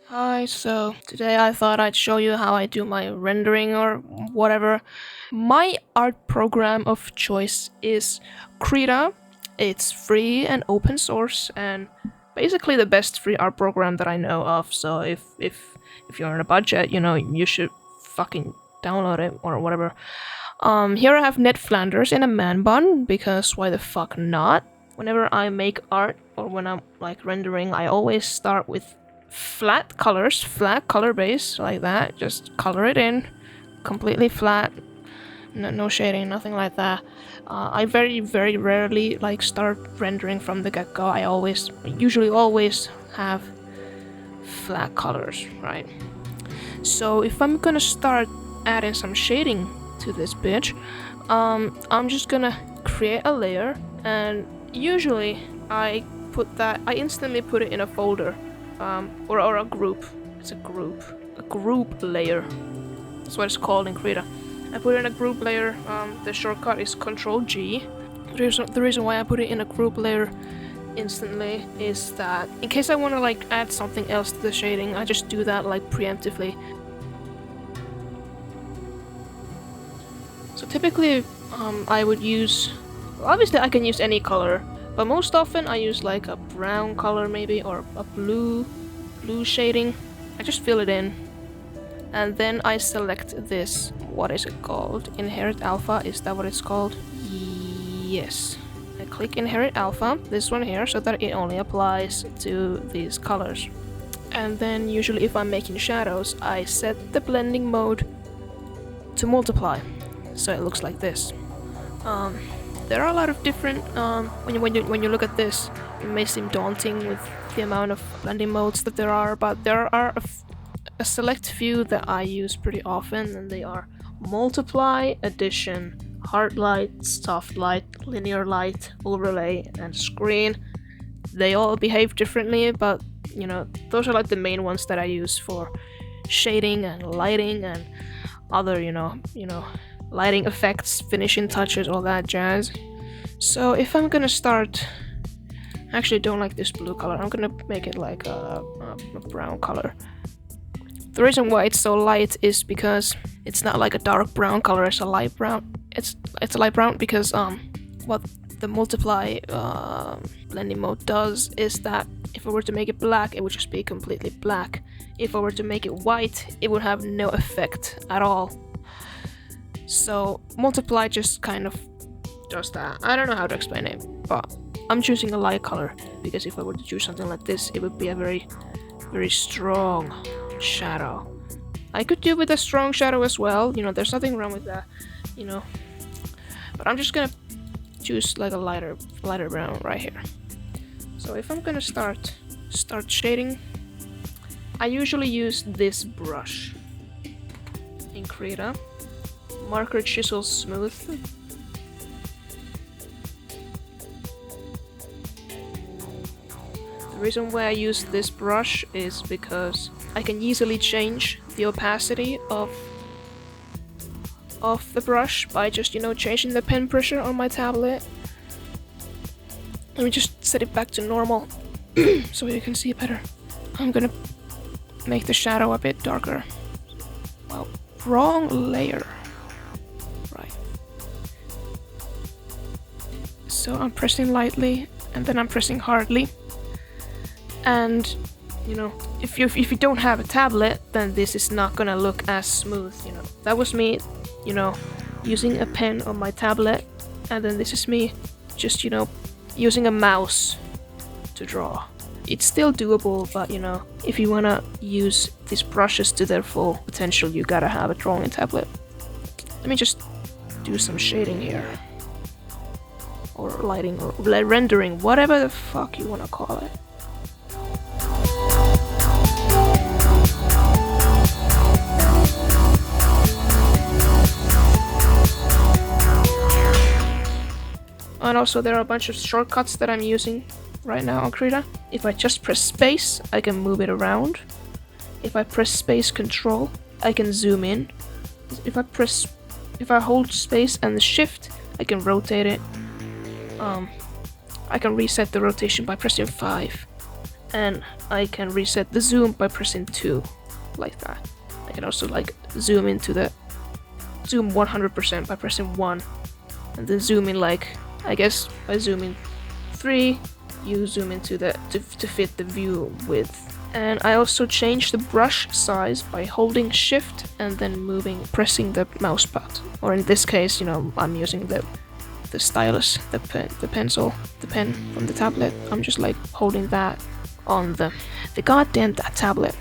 Hi, so today I thought I'd show you how I do my rendering or whatever. My art program of choice is Krita. It's free and open source and basically the best free art program that I know of. So if you're on a budget, you should fucking download it or whatever. Here I have Ned Flanders in a man bun because why the fuck not? Whenever I make art or when I'm like rendering, I always start with flat colors, flat color base like that. Just color it in, completely flat, no shading, nothing like that. I very rarely like start rendering from the get go. Usually always have flat colors, right? So if I'm gonna start adding some shading to this bitch, I'm just gonna create a layer, and usually I instantly put it in a folder, or a group. It's a group layer. That's what it's called in Krita. I put it in a group layer. The shortcut is Control G. The reason why I put it in a group layer instantly is that in case I want to like add something else to the shading, I just do that like preemptively. So typically, I would use. Obviously, I can use any color, but most often I use like a brown color maybe or a blue shading. I just fill it in, and then I select this. What is it called? Inherit alpha. Is that what it's called? Yes. I click inherit alpha, this one here, so that it only applies to these colors. And then usually if I'm making shadows, I set the blending mode to multiply, so it looks like this. There are a lot of different. When you look at this, it may seem daunting with the amount of blending modes that there are, but there are a select few that I use pretty often, and they are multiply, addition, hard light, soft light, linear light, overlay, and screen. They all behave differently, but those are like the main ones that I use for shading and lighting and other lighting effects, finishing touches, all that jazz. So if I'm gonna start, I actually don't like this blue color. I'm gonna make it like a brown color. The reason why it's so light is because it's not like a dark brown color. It's a light brown. It's a light brown because what the multiply blending mode does is that if I were to make it black, it would just be completely black. If I were to make it white, it would have no effect at all. So multiply just kind of does that. I don't know how to explain it, but I'm choosing a light color because if I were to choose something like this, it would be a very strong shadow. I could do with a strong shadow as well, there's nothing wrong with that, but I'm just gonna choose like a lighter brown right here. So if I'm gonna start shading, I usually use this brush in Krita. Marker chisel smooth. The reason why I use this brush is because I can easily change the opacity of the brush by just changing the pen pressure on my tablet. Let me just set it back to normal so you can see it better. I'm gonna make the shadow a bit darker. Wow, wrong layer. So I'm pressing lightly and then I'm pressing hardly. And if you don't have a tablet, then this is not gonna look as smooth. That was me, using a pen on my tablet, and then this is me just using a mouse to draw. It's still doable, but if you wanna use these brushes to their full potential, you gotta have a drawing tablet. Let me just do some shading here. Or lighting, or rendering, whatever the fuck you want to call it. And also there are a bunch of shortcuts that I'm using right now on Krita. If I just press space, I can move it around. If I press space control, I can zoom in. If I hold space and the shift, I can rotate it. I can reset the rotation by pressing 5. and I can reset the zoom by pressing 2, like that. I can also like zoom 100% by pressing 1, and then zoom in, like, I guess by zooming 3, you zoom into to fit the view width. And I also changed the brush size by holding shift and then pressing the mouse pad. Or in this case, I'm using the stylus, the pen from the tablet. I'm just like holding that on the goddamn tablet.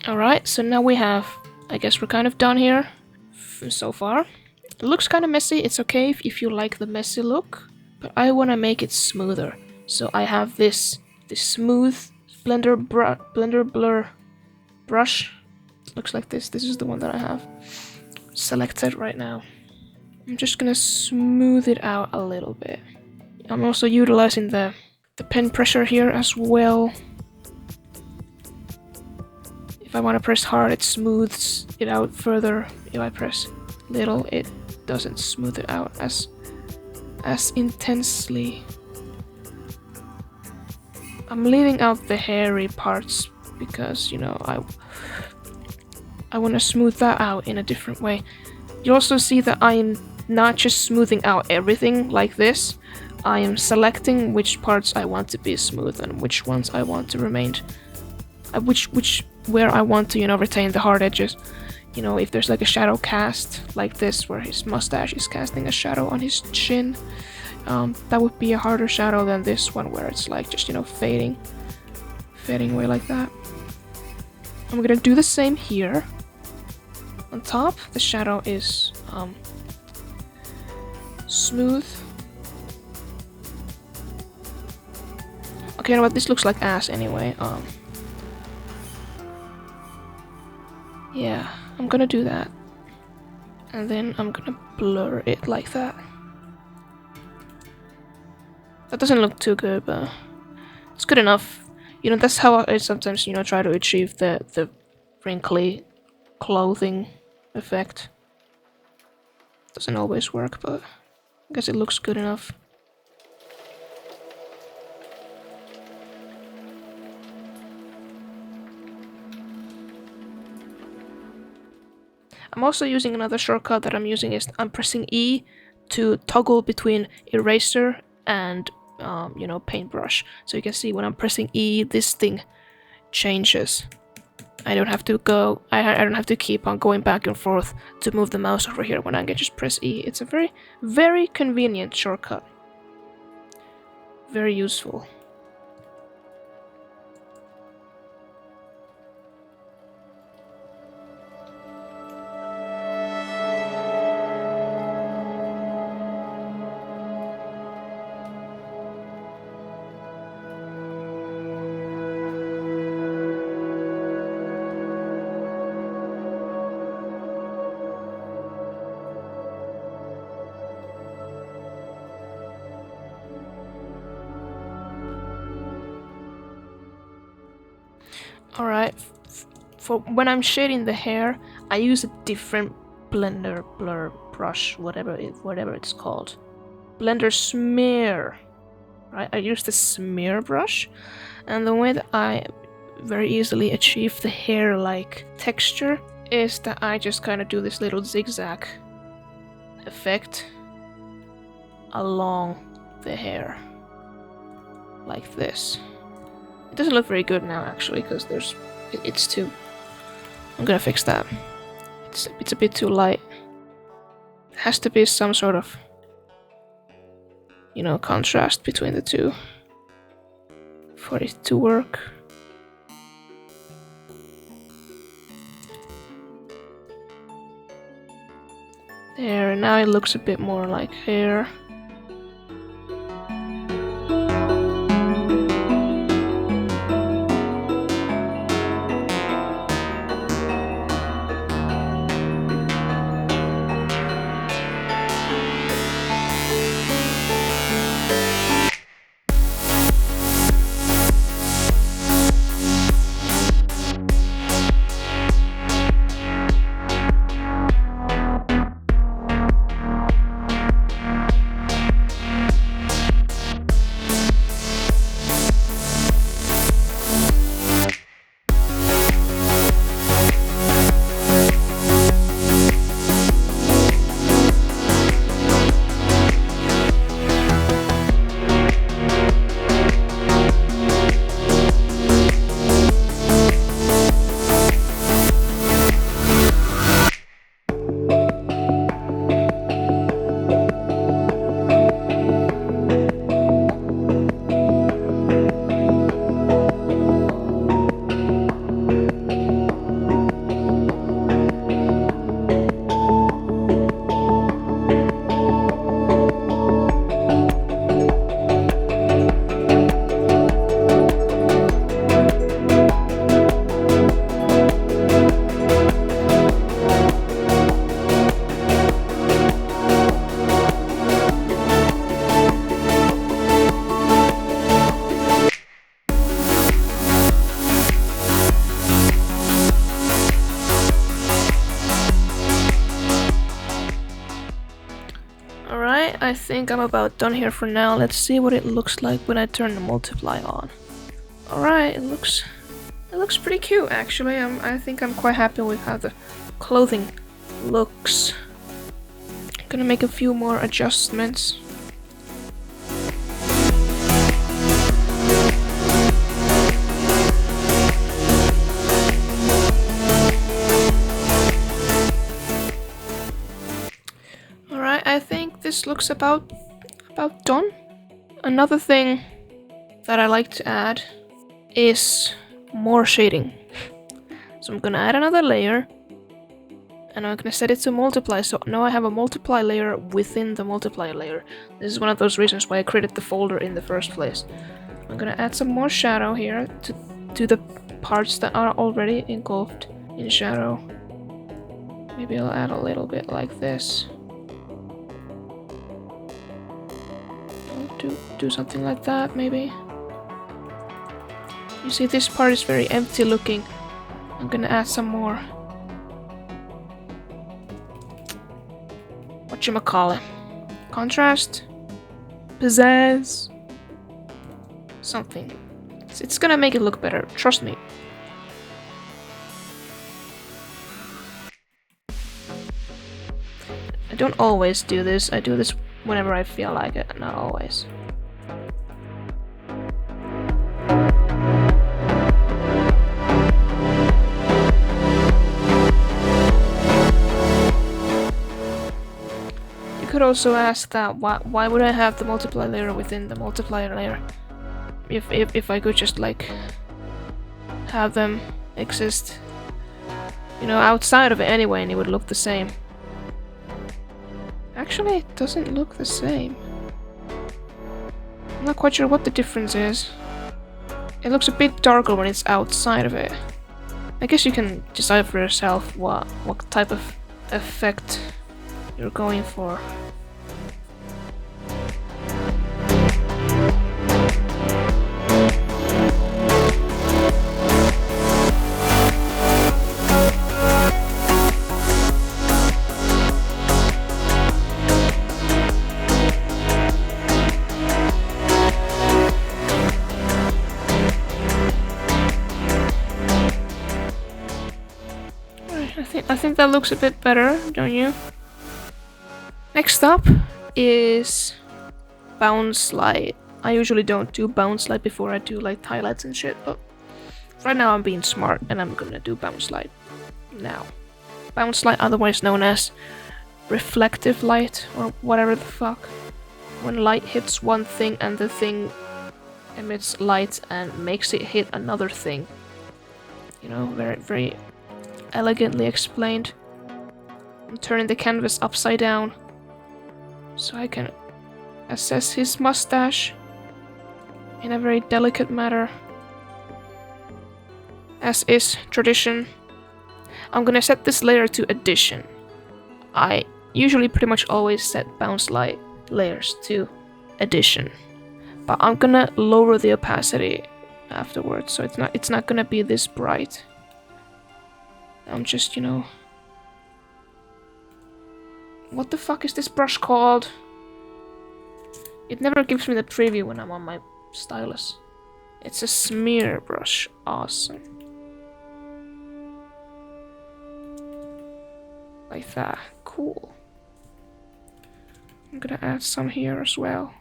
Alright, so now I guess we're kind of done here so far. It looks kind of messy. It's okay if you like the messy look, but I want to make it smoother. So I have this smooth blender blur brush. It looks like this. This is the one that I have selected right now. I'm just gonna smooth it out a little bit. I'm also utilizing the pen pressure here as well. If I want to press hard, it smooths it out further. If I press little, it doesn't smooth it out as intensely. I'm leaving out the hairy parts because, I want to smooth that out in a different way. You also see that I'm not just smoothing out everything like this. I am selecting which parts I want to be smooth and which ones I want to remain. Where I want to, retain the hard edges. If there's like a shadow cast like this, where his mustache is casting a shadow on his chin, that would be a harder shadow than this one, where it's like just, fading away like that. I'm gonna do the same here. On top, the shadow is smooth. Okay, you know what? This looks like ass anyway. Yeah, I'm gonna do that. And then I'm gonna blur it like that. That doesn't look too good, but it's good enough. That's how I sometimes, try to achieve the wrinkly clothing effect. Doesn't always work, but I guess it looks good enough. I'm also using another shortcut that I'm pressing E to toggle between eraser and paintbrush. So you can see when I'm pressing E, this thing changes. I don't have to keep on going back and forth to move the mouse over here when I can just press E. It's a very, very convenient shortcut. Very useful. Alright, for when I'm shading the hair, I use a different blender blur brush, whatever it's called. Blender smear. Right? I use the smear brush, and the way that I very easily achieve the hair-like texture is that I just kind of do this little zigzag effect along the hair, like this. It doesn't look very good now, actually, because it's too... I'm gonna fix that. It's a bit too light. It has to be some sort of, contrast between the two for it to work. There, now it looks a bit more like hair. Alright, I think I'm about done here for now. Let's see what it looks like when I turn the multiply on. Alright, it looks pretty cute actually. I think I'm quite happy with how the clothing looks. Gonna make a few more adjustments. Alright, I think this looks about done. Another thing that I like to add is more shading. So I'm gonna add another layer and I'm gonna set it to multiply, so now I have a multiply layer within the multiply layer. This is one of those reasons why I created the folder in the first place. I'm gonna add some more shadow here to the parts that are already engulfed in shadow. Maybe I'll add a little bit like this. Do something like that, maybe. You see, this part is very empty looking. I'm gonna add some more. Whatchamacallit? Contrast? Pizzazz? Something. It's gonna make it look better, trust me. I don't always do this. I do this whenever I feel like it, not always. You could also ask that why would I have the multiply layer within the multiplier layer if I could just like have them exist, you know, outside of it anyway, and it would look the same. Actually, it doesn't look the same. I'm not quite sure what the difference is. It looks a bit darker when it's outside of it. I guess you can decide for yourself what type of effect you're going for. I think that looks a bit better, don't you? Next up is bounce light. I usually don't do bounce light before I do like highlights and shit, but right now I'm being smart and I'm gonna do bounce light now. Bounce light, otherwise known as reflective light or whatever the fuck. When light hits one thing and the thing emits light and makes it hit another thing. You know, very, very elegantly explained. I'm turning the canvas upside down so I can assess his mustache in a very delicate manner, as is tradition. I'm gonna set this layer to addition. I usually pretty much always set bounce light layers to addition, but I'm gonna lower the opacity afterwards, so it's not gonna be this bright. I'm just, you know... What the fuck is this brush called? It never gives me the preview when I'm on my stylus. It's a smear brush. Awesome. Like that. Cool. I'm gonna add some here as well.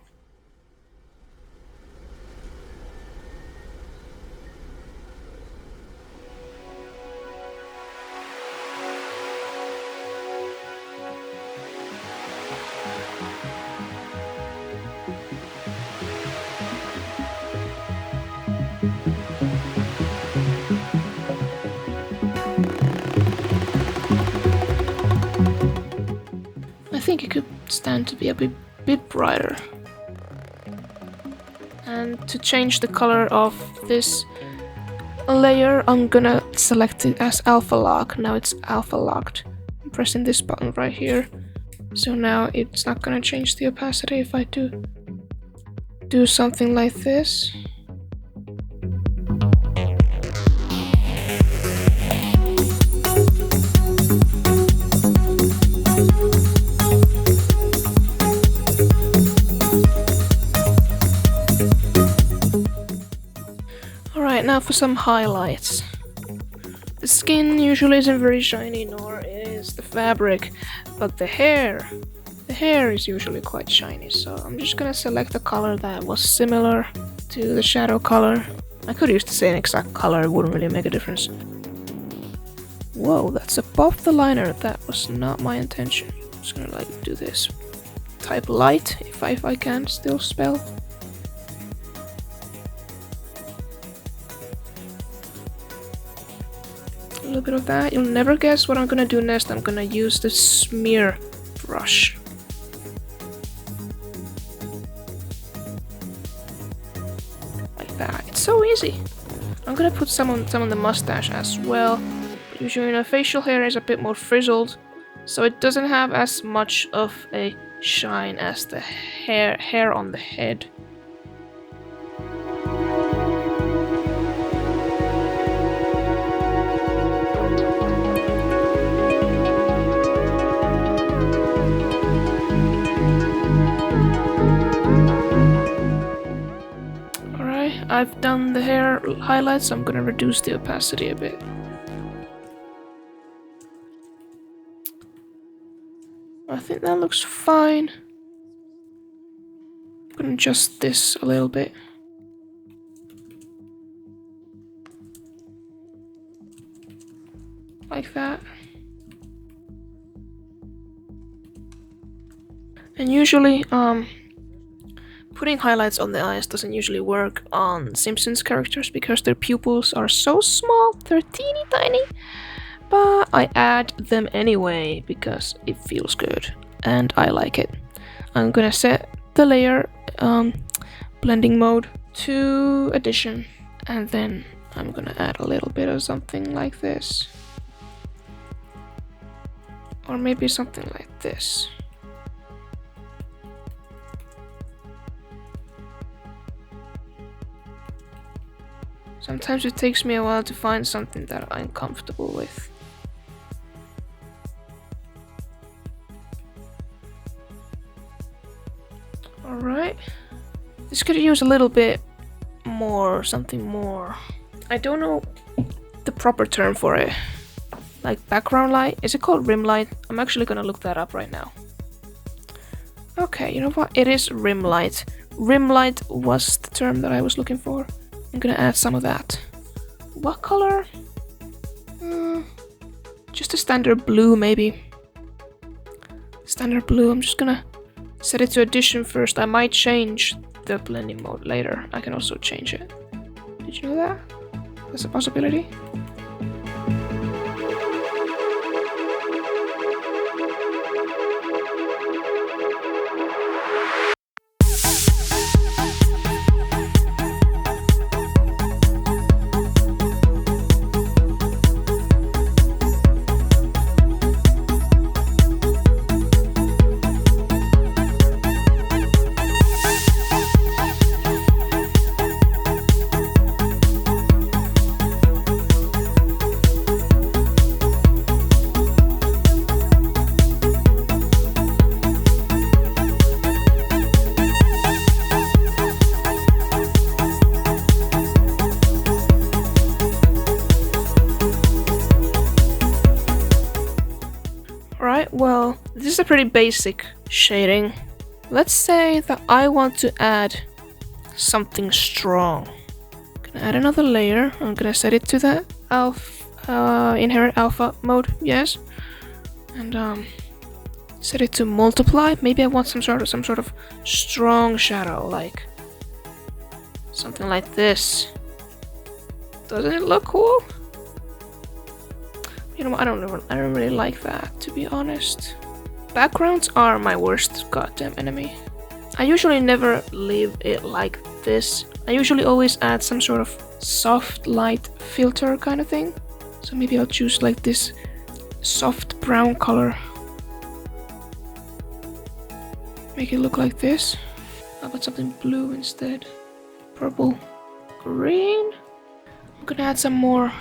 I think it could stand to be a bit brighter. And to change the color of this layer, I'm gonna select it as alpha lock. Now it's alpha locked. I'm pressing this button right here. So now it's not gonna change the opacity if I do something like this. now for some highlights. The skin usually isn't very shiny, nor is the fabric, but the hair is usually quite shiny, so I'm just gonna select a color that was similar to the shadow color. I could use the same exact color, it wouldn't really make a difference. Whoa, that's above the liner, that was not my intention. I'm just gonna like do this. Type light, if I can still spell. A little bit of that. You'll never guess what I'm gonna do next. I'm gonna use the smear brush. Like that. It's so easy. I'm gonna put some on the mustache as well. Usually, facial hair is a bit more frizzled, so it doesn't have as much of a shine as the hair on the head. Alright, I've done the hair highlights, I'm gonna reduce the opacity a bit. I think that looks fine. I'm gonna adjust this a little bit. Like that. And usually, putting highlights on the eyes doesn't usually work on Simpsons characters because their pupils are so small, they're teeny tiny. But I add them anyway because it feels good and I like it. I'm gonna set the layer blending mode to addition, and then I'm gonna add a little bit of something like this, or maybe something like this. Sometimes it takes me a while to find something that I'm comfortable with. Alright, this could use a little bit more, something more. I don't know the proper term for it. Like background light, is it called rimlight? I'm actually gonna look that up right now. Okay, you know what? It is rimlight. Rimlight was the term that I was looking for. I'm gonna add some of that. What color? Just a standard blue, maybe. Standard blue, I'm just gonna set it to addition first. I might change the blending mode later. I can also change it. Did you know that? That's a possibility. Alright, well, this is a pretty basic shading. Let's say that I want to add something strong. I'm gonna add another layer. I'm gonna set it to the inherent alpha mode, yes. And set it to multiply. Maybe I want some sort of strong shadow, like something like this. Doesn't it look cool? You know what, I don't really like that, to be honest. Backgrounds are my worst goddamn enemy. I usually never leave it like this. I usually always add some sort of soft light filter kind of thing. So maybe I'll choose like this soft brown color. Make it look like this. How about something blue instead? Purple, green. I'm gonna add some more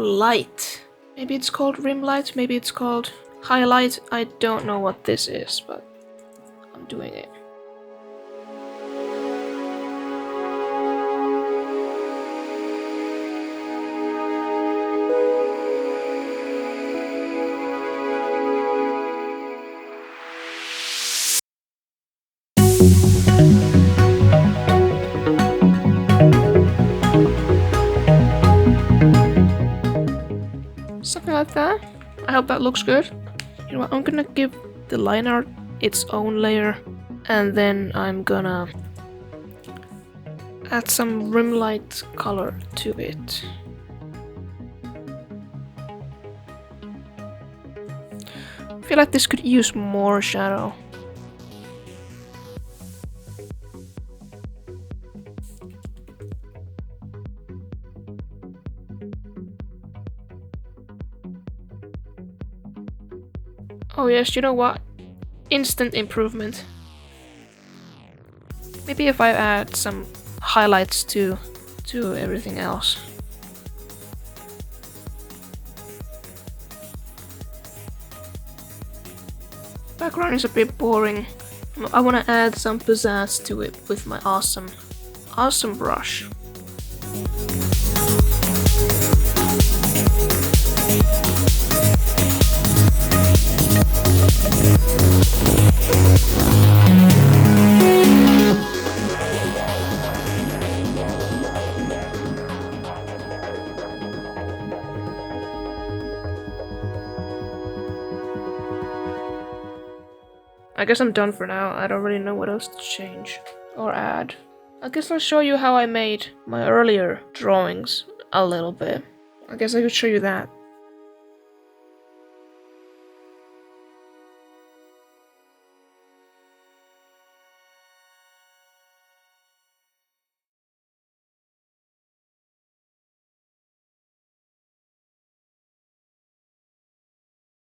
light. Maybe it's called rim light, maybe it's called highlight. I don't know what this is, but I'm doing it. that. I hope that looks good. You know what, I'm gonna give the line art its own layer, and then I'm gonna add some rimlight color to it. I feel like this could use more shadow. Oh yes, you know what? Instant improvement. Maybe if I add some highlights to everything else. Background is a bit boring. I want to add some pizzazz to it with my awesome brush. I guess I'm done for now. I don't really know what else to change or add. I guess I'll show you how I made my earlier drawings a little bit. I guess I could show you that.